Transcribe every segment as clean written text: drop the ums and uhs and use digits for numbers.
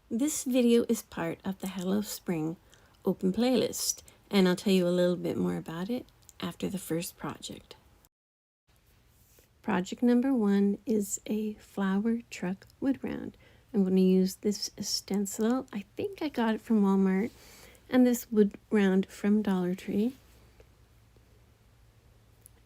This video is part of the Hello Spring open playlist, and I'll tell you a little bit more about it after the first project. Project number 1 is a flower truck wood round. I'm going to use this stencil. I think I got it from Walmart, and this wood round from Dollar Tree.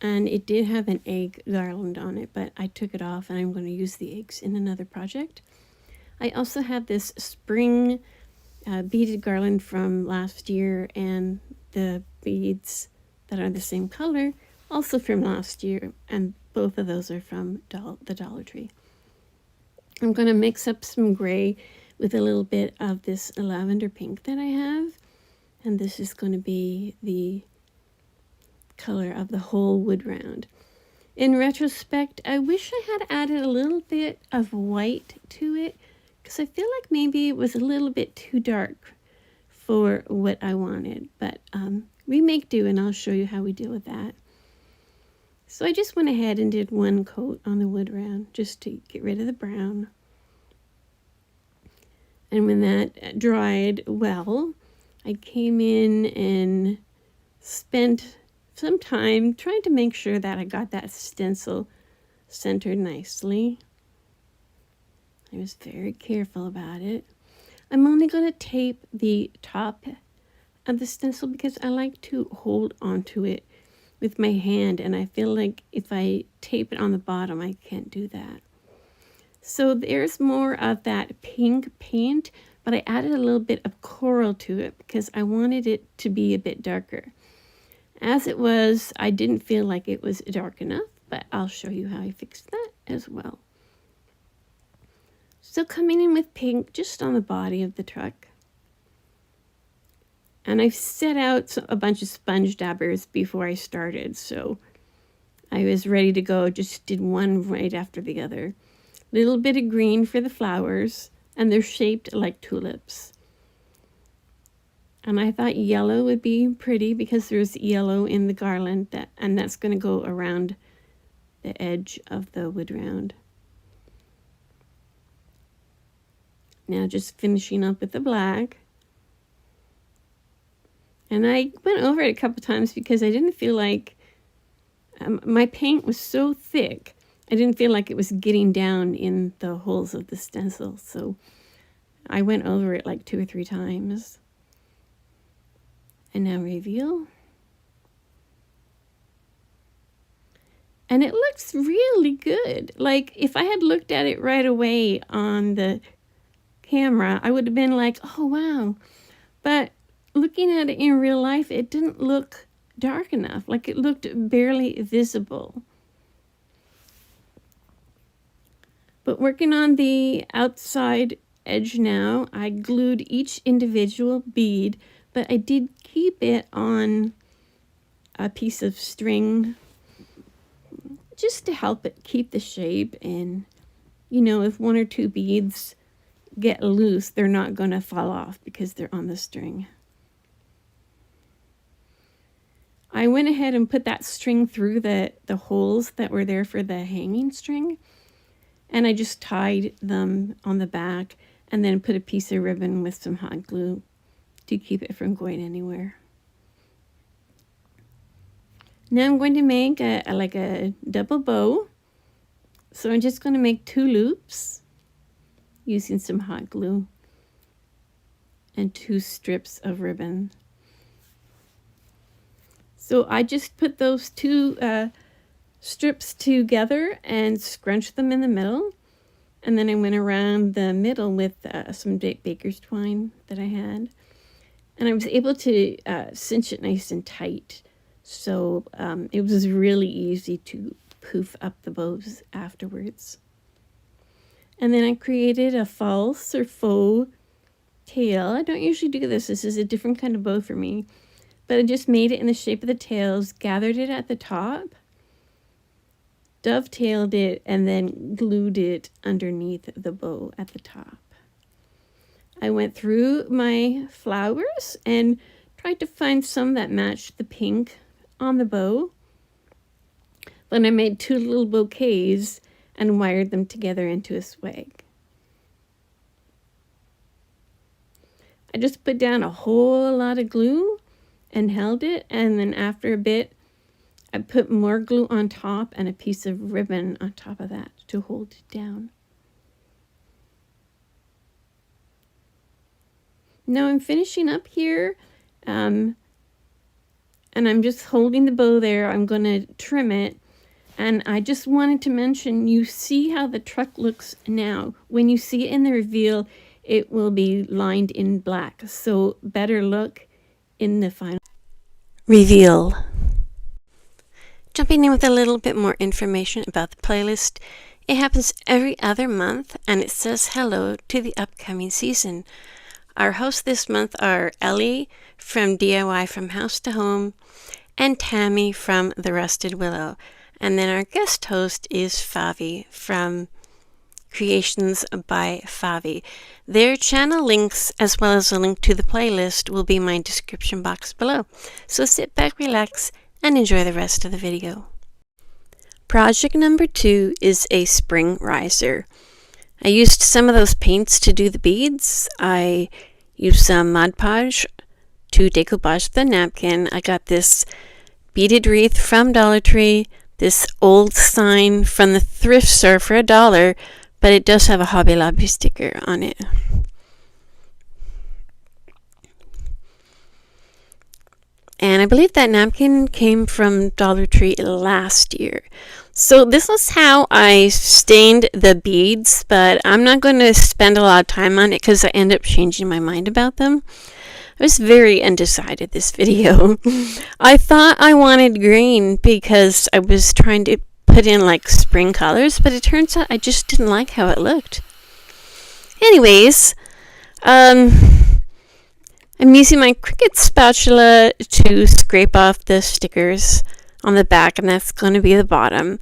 And it did have an egg garland on it, but I took it off and I'm going to use the eggs in another project. I also have this spring beaded garland from last year, and the beads that are the same color also from last year, and both of those are from the Dollar Tree. I'm going to mix up some gray with a little bit of this lavender pink that I have, and this is going to be the color of the whole wood round. In retrospect, I wish I had added a little bit of white to it, because I feel like maybe it was a little bit too dark for what I wanted, but we make do, and I'll show you how we deal with that. So I just went ahead and did one coat on the wood round just to get rid of the brown. And when that dried well, I came in and spent some time trying to make sure that I got that stencil centered nicely. I was very careful about it. I'm only going to tape the top of the stencil because I like to hold onto it with my hand, and I feel like if I tape it on the bottom, I can't do that. So there's more of that pink paint, but I added a little bit of coral to it because I wanted it to be a bit darker. As it was, I didn't feel like it was dark enough, but I'll show you how I fixed that as well. So coming in with pink just on the body of the truck. And I set out a bunch of sponge dabbers before I started, so I was ready to go, just did one right after the other. Little bit of green for the flowers, and they're shaped like tulips. And I thought yellow would be pretty because there's yellow in the garland, and that's going to go around the edge of the wood round. Now just finishing up with the black. And I went over it a couple times because I didn't feel like, my paint was so thick, I didn't feel like it was getting down in the holes of the stencil. So I went over it like 2 or 3 times. And now reveal. And it looks really good. Like if I had looked at it right away on the camera, I would have been like, oh wow. But looking at it in real life, it didn't look dark enough. Like it looked barely visible. But working on the outside edge now, I glued each individual bead, but I did keep it on a piece of string just to help it keep the shape. And you know, if 1 or 2 beads get loose, they're not going to fall off because they're on the string. I went ahead and put that string through the holes that were there for the hanging string, and I just tied them on the back and then put a piece of ribbon with some hot glue to keep it from going anywhere. Now I'm going to make a double bow. So I'm just going to make 2 loops using some hot glue and 2 strips of ribbon. So I just put those 2 strips together and scrunched them in the middle. And then I went around the middle with some baker's twine that I had. And I was able to cinch it nice and tight. So it was really easy to poof up the bows afterwards. And then I created a false or faux tail. I don't usually do this. This is a different kind of bow for me. But I just made it in the shape of the tails, gathered it at the top, dovetailed it, and then glued it underneath the bow at the top. I went through my flowers and tried to find some that matched the pink on the bow. Then I made 2 little bouquets and wired them together into a swag. I just put down a whole lot of glue and held it, and then after a bit I put more glue on top and a piece of ribbon on top of that to hold it down. Now I'm finishing up here, and I'm just holding the bow there. I'm going to trim it, and I just wanted to mention, you see how the truck looks now. When you see it in the reveal, it will be lined in black, so better look in the final reveal. Jumping in with a little bit more information about the playlist. It happens every other month, and it says hello to the upcoming season. Our hosts this month are Ellie from DIY From House to Home and Tammy from The Rusted Willow. And then our guest host is Favi from Creations by Favi. Their channel links, as well as a link to the playlist, will be in my description box below. So sit back, relax, and enjoy the rest of the video. Project number 2 is a spring riser. I used some of those paints to do the beads. I used some Mod Podge to decoupage the napkin. I got this beaded wreath from Dollar Tree, this old sign from the thrift store for $1, but it does have a Hobby Lobby sticker on it. And I believe that napkin came from Dollar Tree last year. So this is how I stained the beads, but I'm not going to spend a lot of time on it because I end up changing my mind about them. I was very undecided this video. I thought I wanted green because I was trying to put in like spring colors, but it turns out I just didn't like how it looked. Anyways, I'm using my Cricut spatula to scrape off the stickers on the back, and that's going to be the bottom.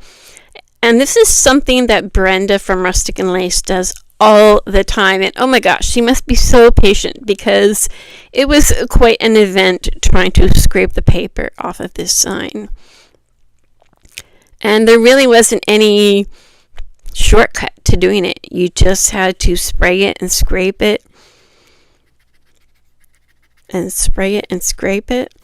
And this is something that Brenda from Rustic and Lace does all the time, and oh my gosh, she must be so patient because it was quite an event trying to scrape the paper off of this sign. And there really wasn't any shortcut to doing it. You just had to spray it and scrape it and spray it and scrape it.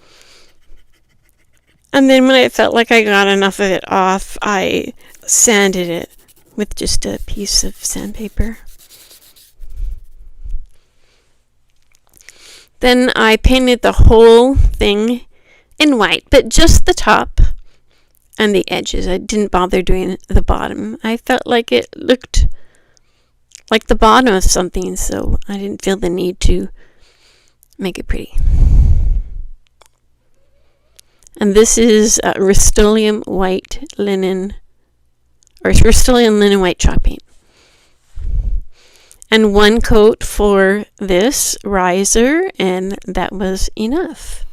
And then when I felt like I got enough of it off, I sanded it with just a piece of sandpaper. Then I painted the whole thing in white, but just the top and the edges. I didn't bother doing the bottom. I felt like it looked like the bottom of something, so I didn't feel the need to make it pretty. And this is Rust-Oleum white linen, or Rust-Oleum linen white chalk paint. And 1 coat for this riser, and that was enough.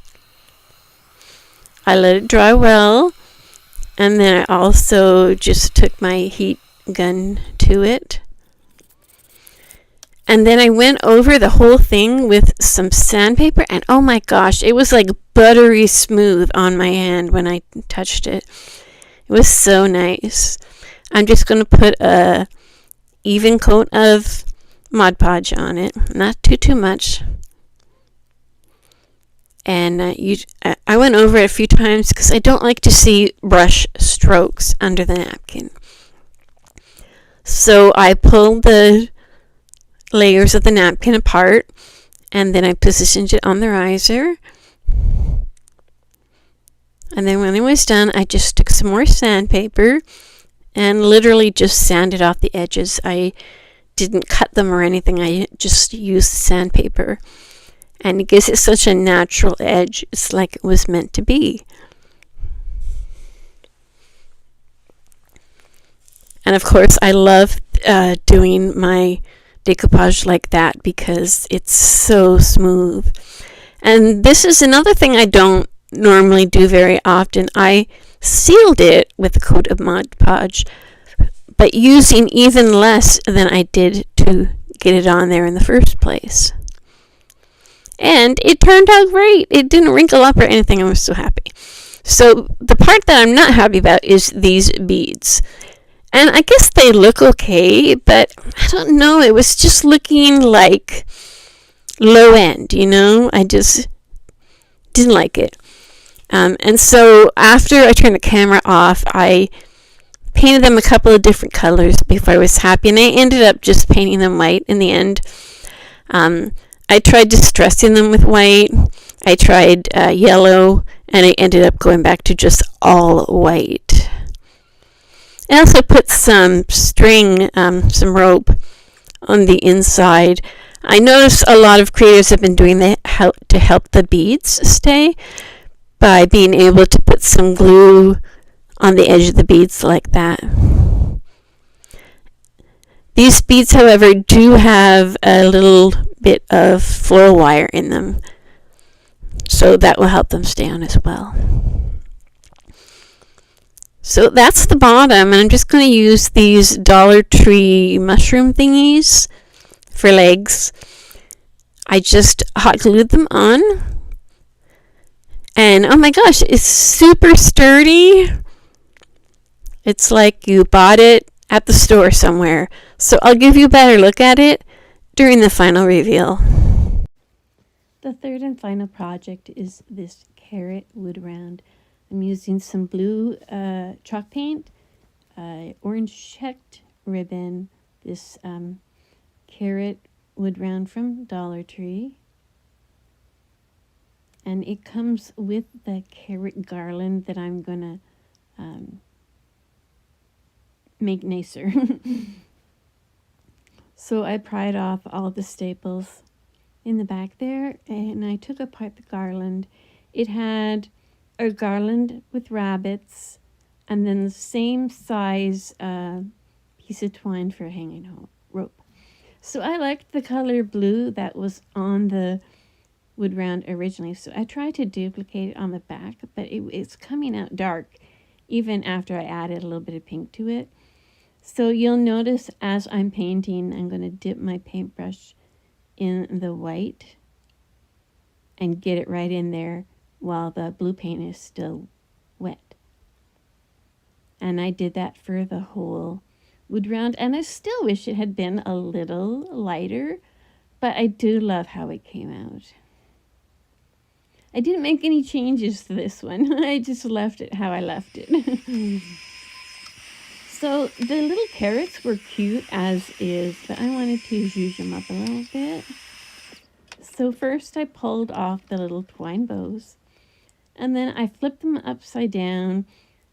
I let it dry well, and then I also just took my heat gun to it. And then I went over the whole thing with some sandpaper, and oh my gosh, it was like buttery smooth on my hand when I touched it. It was so nice. I'm just going to put a even coat of Mod Podge on it, not too much. And I went over it a few times because I don't like to see brush strokes under the napkin. So I pulled the layers of the napkin apart, and then I positioned it on the riser. And then when it was done, I just took some more sandpaper and literally just sanded off the edges. I didn't cut them or anything. I just used sandpaper, and it gives it such a natural edge. It's like it was meant to be. And of course, I love doing my decoupage like that because it's so smooth. And this is another thing I don't normally do very often. I sealed it with a coat of Mod Podge, but using even less than I did to get it on there in the first place. And it turned out great. It didn't wrinkle up or anything. I was so happy. So the part that I'm not happy about is these beads. And I guess they look okay, but I don't know. It was just looking like low end, you know? I just didn't like it. And so after I turned the camera off, I painted them a couple of different colors before I was happy. And I ended up just painting them white in the end. I tried distressing them with white. I tried yellow, and I ended up going back to just all white. I also put some string, some rope on the inside. I noticed a lot of creators have been doing that to help the beads stay by being able to put some glue on the edge of the beads like that. These beads, however, do have a little bit of floral wire in them, so that will help them stay on as well. So that's the bottom, and I'm just going to use these Dollar Tree mushroom thingies for legs. I just hot glued them on, and oh my gosh, it's super sturdy. It's like you bought it at the store somewhere. So I'll give you a better look at it during the final reveal. The third and final project is this carrot wood round. I'm using some blue chalk paint, orange checked ribbon, this carrot wood round from Dollar Tree. And it comes with the carrot garland that I'm going to make nicer. So I pried off all the staples in the back there, and I took apart the garland. It had a garland with rabbits, and then the same size piece of twine for a hanging rope. So I liked the color blue that was on the wood round originally, so I tried to duplicate it on the back, but it's coming out dark even after I added a little bit of pink to it. So you'll notice as I'm painting, I'm going to dip my paintbrush in the white and get it right in there while the blue paint is still wet. And I did that for the whole wood round, and I still wish it had been a little lighter, but I do love how it came out. I didn't make any changes to this one. I just left it how I left it. So the little carrots were cute as is, but I wanted to zhuzh them up a little bit. So first I pulled off the little twine bows, and then I flipped them upside down,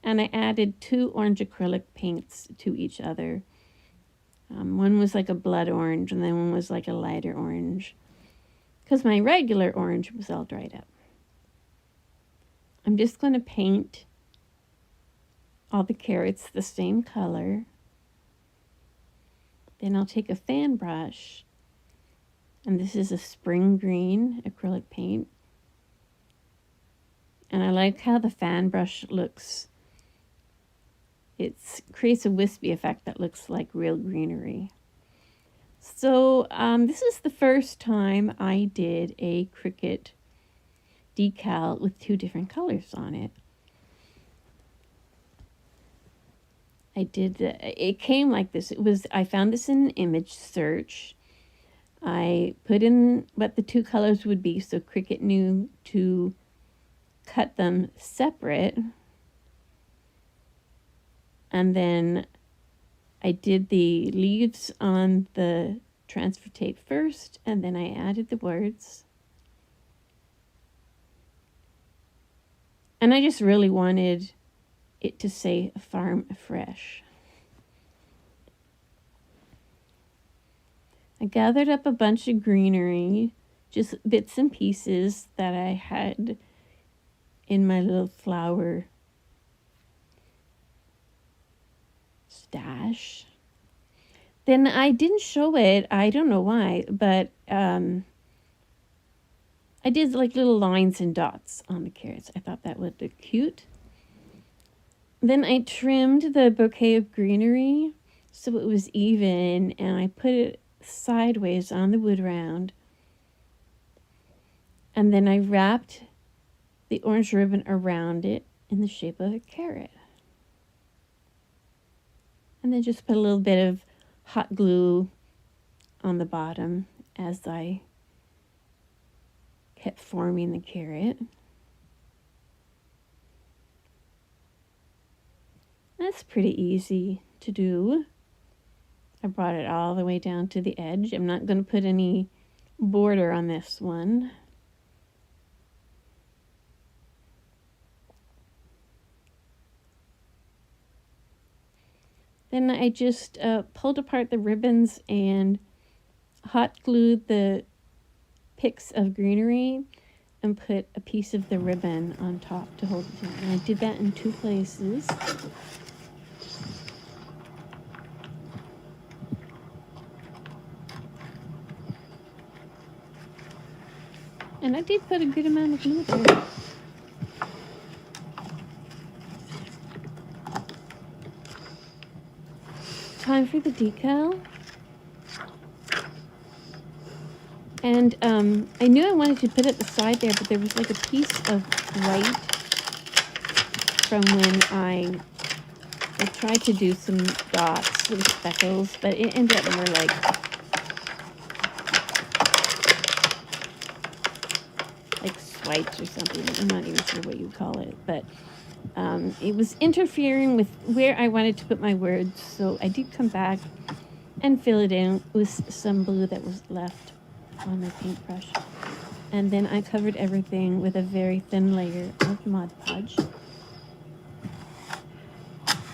and I added 2 orange acrylic paints to each other. One was like a blood orange, and then one was like a lighter orange, because my regular orange was all dried up. I'm just going to paint all the carrots the same color. Then I'll take a fan brush, and this is a spring green acrylic paint. And I like how the fan brush looks. It creates a wispy effect that looks like real greenery. So this is the first time I did a Cricut decal with 2 different colors on it. It came like this. I found this in an image search. I put in what the 2 colors would be, so Cricut knew to cut them separate. And then I did the leaves on the transfer tape first, and then I added the words. And I just really wanted it to say Farm Fresh. I gathered up a bunch of greenery, just bits and pieces that I had in my little flower stash. Then I didn't show it, I don't know why, but I did like little lines and dots on the carrots. I thought that would look cute. Then I trimmed the bouquet of greenery so it was even, and I put it sideways on the wood round. And then I wrapped the orange ribbon around it in the shape of a carrot. And then just put a little bit of hot glue on the bottom as I kept forming the carrot. That's pretty easy to do. I brought it all the way down to the edge. I'm not going to put any border on this one. Then I just pulled apart the ribbons and hot glued the picks of greenery and put a piece of the ribbon on top to hold it down. And I did that in 2 places. And I did put a good amount of glue there. Time for the decal. And I knew I wanted to put it beside there, but there was like a piece of white from when I tried to do some dots with speckles, but it ended up more like swipes or something. I'm not even sure what you call it, but it was interfering with where I wanted to put my words, so I did come back and fill it in with some blue that was left on my paintbrush. And then I covered everything with a very thin layer of Mod Podge.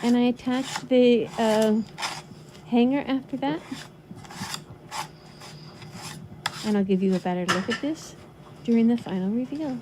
And I attached the hanger after that. And I'll give you a better look at this during the final reveal.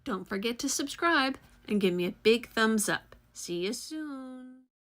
Don't forget to subscribe and give me a big thumbs up. See you soon.